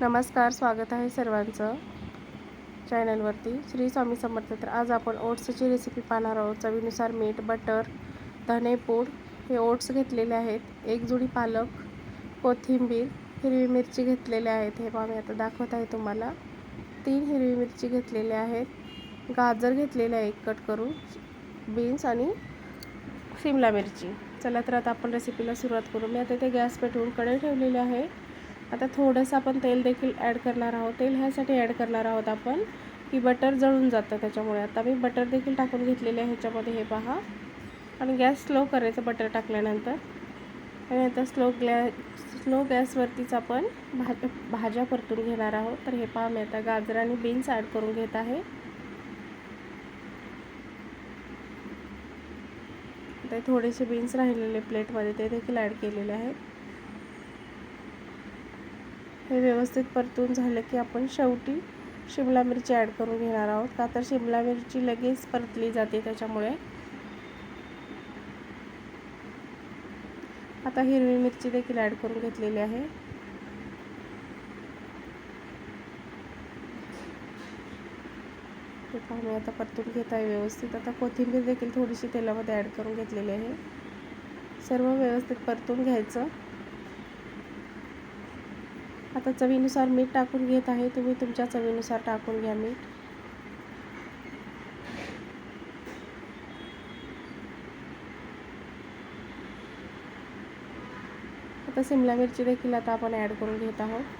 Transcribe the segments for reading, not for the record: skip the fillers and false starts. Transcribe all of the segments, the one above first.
नमस्कार, स्वागत आहे सर्वांचं चॅनलवरती. श्री स्वामी समर्थ. तर आज आपण ओट्सची रेसिपी पाहणार आहोत. चवीनुसार मीठ, बटर, धनेपूड हे ओट्स घेतलेले आहेत. एक जुडी पालक, कोथिंबीर, हिरवी मिरची घेतलेले आहेत. हे पहा मी आता दाखवत आहे तुम्हाला. 3 हिरवी मिरची घेतलेले आहेत. गाजर घेतलेले आहे एक कट करून, बीन्स आणि शिमला मिरची. चला तर आता आपण रेसिपीला सुरुवात करू. मी आता ते गॅस पेटवून कढई ठेवलेली आहे. आता थोडंसं आपण तेल देखील ॲड करणार आहोत. तेल ह्यासाठी ॲड करणार आहोत आपण की बटर जळून जातं, त्याच्यामुळे आता मी बटर देखील टाकून घेतलेले आहे ह्याच्यामध्ये. हे पहा. आणि गॅस स्लो करायचं बटर टाकल्यानंतर. आणि आता स्लो गॅसवरतीच आपण भाज्या परतून घेणार आहोत. तर हे पहा मी आता गाजर आणि बीन्स ॲड करून घेत आहे. आता थोडेसे बीन्स राहिलेले प्लेटमध्ये ते देखील ॲड केलेले आहेत. हे व्यवस्थित परतून झालं की आपण शेवटी शिमला मिरची ॲड करून घेणार आहोत, का तर शिमला मिरची लगेच परतली जाते त्याच्यामुळे. आता हिरवी मिरची देखील ॲड करून घेतलेली आहे. ते पाहून आता परतून घेत आहे व्यवस्थित. आता कोथिंबीर देखील थोडीशी तेलामध्ये ॲड करून घेतलेली आहे. सर्व व्यवस्थित परतून घ्यायचं. आता चवीनुसार मीठ टाकून घेत आहे. तुम्ही तुमच्या चवीनुसार टाकून घ्या मीठ. आता शिमला मिरची देखील आता आपण ॲड करून घेत आहोत.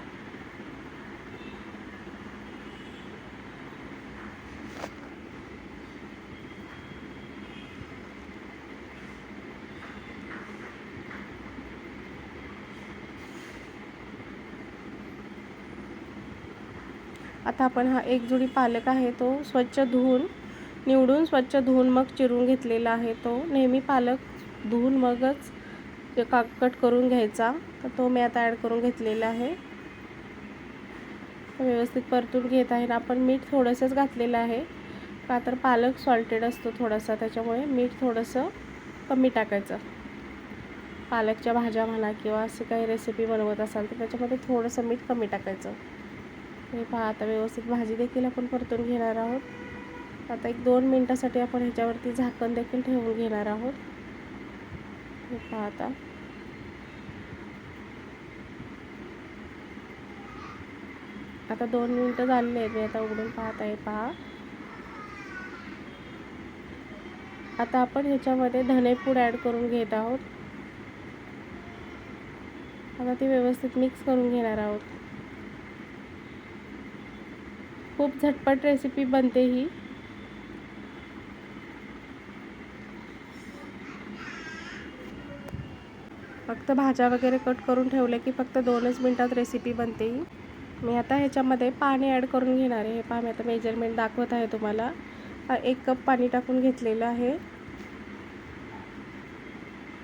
आता आपण हा एक जुडी पालक आहे तो स्वच्छ धुवून, निवडून स्वच्छ धुवून मग चिरून घेतलेला आहे. तो नेहमी पालक धुवून मगच कट करून घ्यायचा. तर तो मी आता ॲड करून घेतलेला आहे. व्यवस्थित परतून घेत आहे. आपण मीठ थोडंसंच घातलेलं आहे, का तर पालक सॉल्टेड असतो थोडासा, त्याच्यामुळे मीठ थोडंसं कमी टाकायचं. पालकच्या भाज्या म्हणा किंवा असे काही रेसिपी बनवत असाल तर त्याच्यामध्ये थोडंसं मीठ कमी टाकायचं. हे पहा आता व्यवस्थित भाजी देखील आपण परतून घेणार आहोत. आता 1-2 मिनटासाठी आपण ह्याच्यावरती झाकण देखील ठेवून घेणार आहोत. हे पहा आता 2 मिनटं झालेली आहेत. मी आता उघडून पाहत आहे. पहा आता आपण ह्याच्यामध्ये धनेपूड ॲड करून घेत आहोत. आता ती व्यवस्थित मिक्स करून घेणार आहोत. खूप झटपट रेसिपी बनते ही. फक्त भाज्या वगैरे कट करून ठेवले की फक्त 2च मिनटात रेसिपी बनते ही. मी आता ह्याच्यामध्ये पाणी ॲड करून घेणार आहे. हे पहा मी आता मेजरमेंट दाखवत आहे तुम्हाला. 1 कप पाणी टाकून घेतलेलं आहे.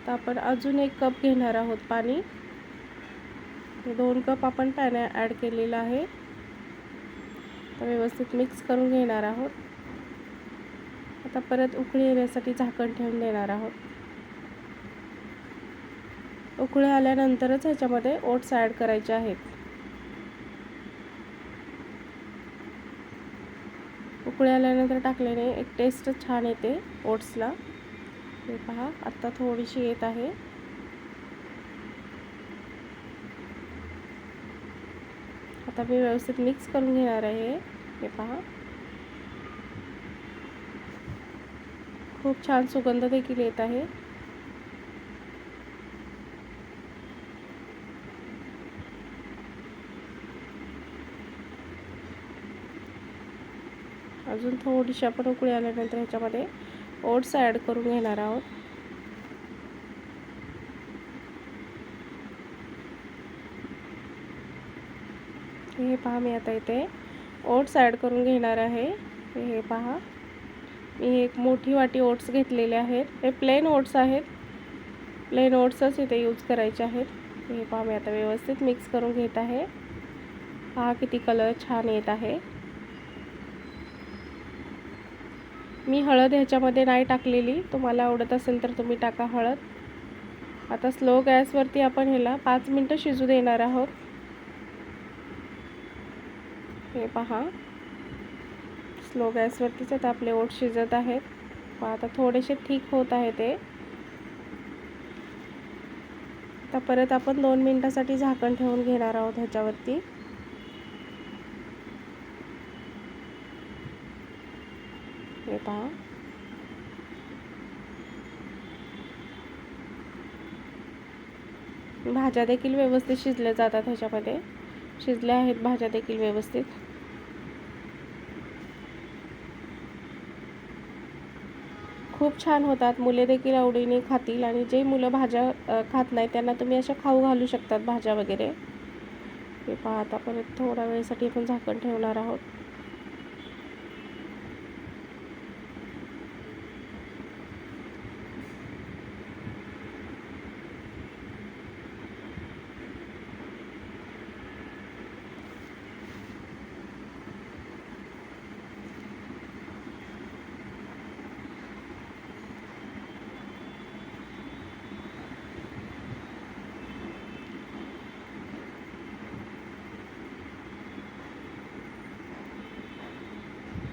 तर आपण अजून 1 कप घेणार आहोत पाणी. 2 कप आपण पाणी ॲड केलेलं आहे. तर व्यवस्थित मिक्स करून घेणार आहोत. आता परत उकळी येण्यासाठी झाकण ठेवून देणार आहोत. उकळी आल्यानंतरच ह्याच्यामध्ये ओट्स ॲड करायचे आहेत. उकळी आल्यानंतर टाकल्याने एक टेस्ट छान येते ओट्सला. हे पहा आता थोडीशी येत आहे. आता मी व्यवस्थित मिक्स करून घेणार आहे. हे पहा खूप छान सुगंध देखील येत आहे. अजून थोडीशी आपण उकळी आल्यानंतर ह्याच्यामध्ये ओट्स ॲड करून घेणार आहोत. हे पहा मी आता इथे ओट्स ॲड करून घेणार आहे. हे पहा मी एक मोठी वाटी ओट्स घेतलेले आहेत. हे प्लेन ओट्स आहेत. प्लेन ओट्सच इथे यूज करायचे आहेत. हे पहा मी आता व्यवस्थित मिक्स करून घेत आहे. पहा किती कलर छान येत आहे. मी हळद ह्याच्यामध्ये नाही टाकलेली. तुम्हाला आवडत असेल तर तुम्ही टाका हळद. आता स्लो गॅसवरती आपण ह्याला 5 मिनटं शिजू देणार आहोत. हे पहा, स्लो गॅसवरतीच आता आपले ओट्स शिजत आहेत. पहा आता थोडेसे ठीक होत आहे ते. आता परत आपण 2 मिनिटासाठी झाकण ठेवून घेणार आहोत ह्याच्यावरती. हे पहा, भाज्या देखील व्यवस्थित शिजल्या जातात ह्याच्यामध्ये. शिजल्या आहेत भाज्या देखील व्यवस्थित. खूप छान होतात, मुले देखील आवडीने खातील. आणि जे मुलं भाज्या खात नाही त्यांना तुम्ही अशा खाऊ घालू शकतात भाज्या वगैरे. हे पहा, आता परत थोड्या वेळेसाठी आपण झाकण ठेवणार आहोत.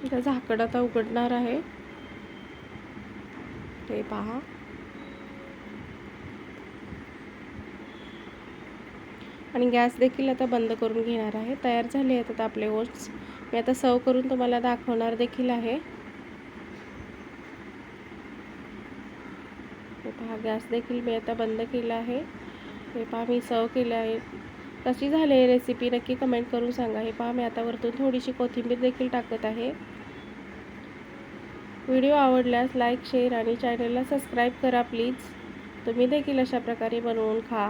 आता झाकण आता उघडणार आहे. हे पहा, आणि गॅस देखील आता बंद करून घेणार आहे. तयार झाले आहेत आता आपले ओट्स. मी आता सर्व करून तुम्हाला दाखवणार देखील आहे. हे पहा, गॅस देखील मी आता बंद केला आहे. हे पहा, मी सर्व केलं आहे. कशी झाली आहे रेसिपी नक्की कमेंट करून सांगा. हे पहा, मी आता वरतून थोडीशी कोथिंबीर देखील टाकत आहे. व्हिडिओ आवडल्यास लाईक, शेअर आणि चॅनलला सबस्क्राईब करा प्लीज. तुम्ही देखील अशा प्रकारे बनवून खा.